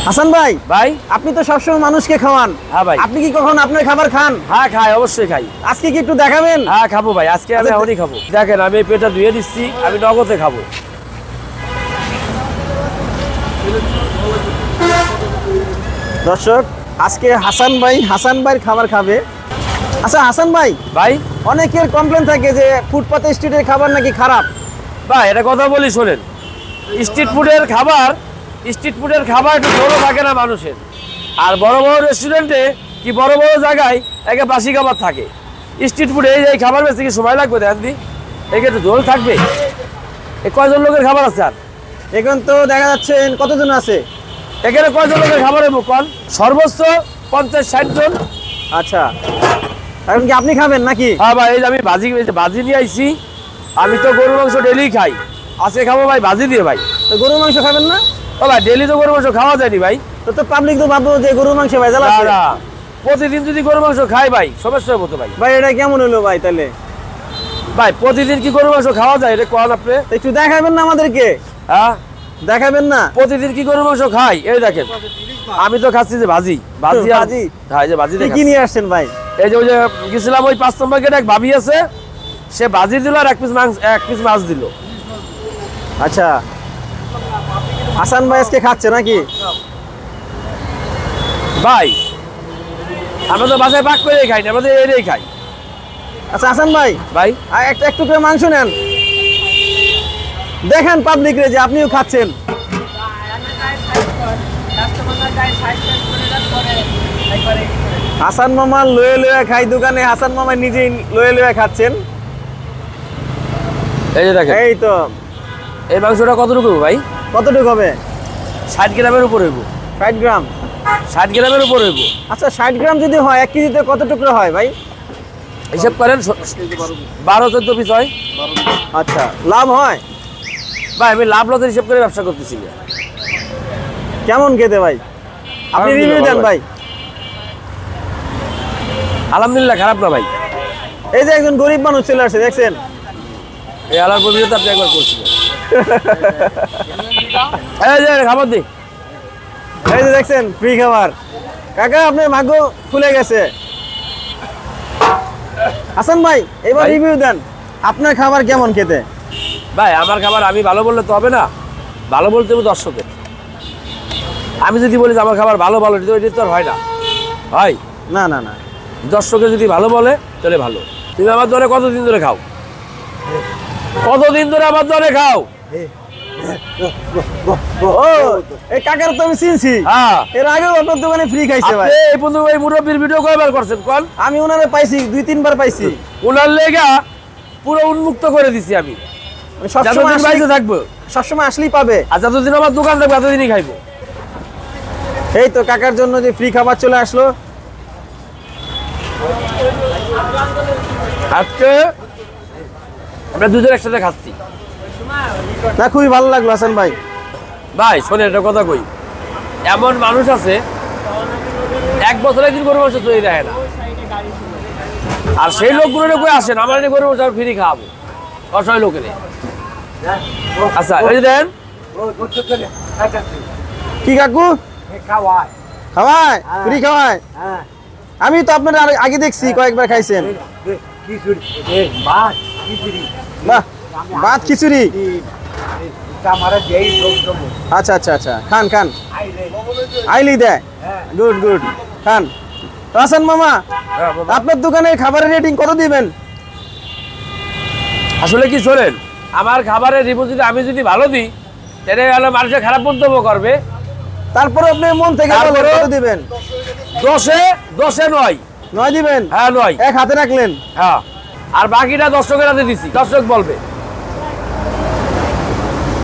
হাসান ভাই, ভাই আপনি তো সবসময় মানুষকে খাওয়ান। হ্যাঁ ভাই। আপনি কি কখন আপনার খাবার খান? হ্যাঁ খাই, অবশ্যই খাই। আজকে কি একটু দেখাবেন? হ্যাঁ খাবো ভাই, আজকে আমি এখনই খাবো। দেখেন আমি পেটটা ধুয়ে দিচ্ছি, আমি নগদে খাবো। দর্শক, আজকে হাসান ভাইয়ের খাবার খাবে। আচ্ছা হাসান ভাই, ভাই অনেকের কমপ্লেন থাকে যে ফুটপাতে স্ট্রিটের খাবার নাকি খারাপ। ভাই এটা কথা বলি শোনেন, স্ট্রিট ফুডের খাবার একটু ঝোলও থাকে না মানুষের। আর বড় বড় রেস্টুরেন্টে কি বড় বড় জায়গায় একে বাসি খাবার থাকে। স্ট্রিট ফুডে এই খাবার বেশি কি সময় লাগবে দেন দি, একে একটু ঝোল থাকবে। এই কয়জন লোকের খাবার আছে? আর এখন তো দেখা যাচ্ছে কতজন আছে এখানে কয়জন লোকের খাবারের মুখন? সর্বোচ্চ 50-60 জন। আচ্ছা, এখন কি আপনি খাবেন নাকি? হ্যাঁ ভাই, এই যে আমি ভাজি নিয়ে আইছি। আমি তো গরুর মাংস ডেলি খাই, আজকে খাবো ভাই ভাজি দিয়ে। ভাই তো গরুর মাংস খাবেন না? ও ভাই ডেলি তো গরুর মাংস খাওয়া যায়নি ভাই। তো পাবলিক তো ভাববো যে গরুর মাংস ভেজাল আছে। না, প্রতিদিন যদি গরুর মাংস খাই ভাই সমস্যা হতো ভাই। ভাই এটা কেমন হলো ভাই? তাহলে ভাই প্রতিদিন কি গরুর মাংস খাওয়া যায়? এটা কোন আপনি একটু দেখাবেন না আমাদেরকে? হ্যাঁ দেখাবেন না? প্রতিদিন কি গরুর মাংস খাই? এই দেখেন আমি তো খাচ্ছি যে ভাজি। হ্যাঁ, এই যে ভাজি কি নিয়ে আসছেন ভাই? এই যে ওই যে গেছিলাম ওই 5 নম্বর গেটে এক ভাবি আছে, সে ভাজি দিল আর এক পিস মাছ দিল। আচ্ছা, হাসান ভাই আজকে খাচ্ছে নাকি? ভাই আমরা তো বাসায় পাক করে খাই না, আমরা তো এটাই খাই। আচ্ছা হাসান ভাই, ভাই একটু করে মাংস নেন, দেখেন পাবলিক রে যে আপনিও খাচ্ছেন। হাসান মামা লয়ে খাই দোকানে, হাসান মামা নিজেই লয়ে খাচ্ছেন। এই যে দেখেন, এই তো এই মাংসটা কতটুকু ভাই? কতটুকু হবে? 60 গ্রামের উপর হইব। 60 গ্রাম? 60 গ্রামের উপর হইব। আচ্ছা 60 গ্রাম যদি হয় 1 কেজিতে কত টুকরো হয় ভাই? হিসাব করেন, 12-14 পিস হয়। আচ্ছা, লাভ হয় ভাই? আমি লাভ লসের হিসাব করে ব্যবসা করতেছি না। কেমন খেতে ভাই? আপনি রিভিউ দেন ভাই। আলহামদুলিল্লাহ, খারাপ না ভাই। এই যে একজন গরিব মানুষ চলে আসছে, দেখছেন? এই আলার পবিত্রতা আপনি একবার করছিলেন। এই যে খাবার দি, এই যে দেখছেন ফ্রি খাবার। কাকা আপনার ভাগ্য খুলে গেছে। হাসান ভাই এবার রিভিউ দেন, আপনার খাবার কেমন খেতে? ভাই আমার খাবার আমি ভালো বললে তো হবে না, ভালো বলতে হবে দর্শকের। আমি যদি বলি যে আমার খাবার ভালো এটা তো আর হয় না ভাই। না না না, দর্শকে যদি ভালো বলে তাহলে ভালো। তুমি আমার দরে কতদিন ধরে খাও? কতদিন ধরে আমার দরে খাও? ও এই কাকার তো আমি চিনছি। হ্যাঁ, এর আগেও আপনার দোকানে ফ্রি খাইছে ভাই। এই বন্ধু এই মুরব্বির ভিডিও কয়বার করছেন কোন? আমি ওনারে পাইছি 2-3 বার পাইছি। ওনার লেগা পুরো উন্মুক্ত করে দিছি আমি। সবসময় বাইরে থাকবো, সবসময় আসলেই পাবে। আর যতদিন আমার দোকান থাকবে ততদিনই খাইবো। এই তো কাকার জন্য যে ফ্রি খাবার চলে আসলো। আজকে আমরা দুজন একসাথে খাচ্ছি না, খুবই ভালো লাগলো হাসান ভাই। ভাই শোনেন একটা কথা কই, এমন মানুষ আছে 1 বছর একদিন গরু মাংস তৈরি দেয় না, আর সেই লোকগুলো কই আসেন আমার গরু মাংস ফ্রি খাওয়াবো অসহায় লোকের। আচ্ছা এই যে দেন কি কাকু খাওয়ায়? ফ্রি খাওয়ায়? আমি তো আপনার আগে দেখছি কয়েকবার খাইছেন। বাহ, ভাত খিচুড়ি। আচ্ছা আচ্ছা আচ্ছা, খান খান, আইলি দেয়। গুড গুড, খান। হাসান মামা, আপনার দোকানের খাবারের রেটিং কত দিবেন? আসলে কি শোনেন, আমার খাবারের রিভিউ যদি আমি যদি ভালো দিই তাহলে হলো মানুষের খারাপ মন্তব্য করবে। তারপরে আপনি মন থেকে বলেন কত দিবেন? 10-এ 9। 9 দিবেন? হ্যাঁ 9 এক হাতে রাখলেন। হ্যাঁ, আর বাকিটা দর্শকের হাতে দিছি, দর্শক বলবে।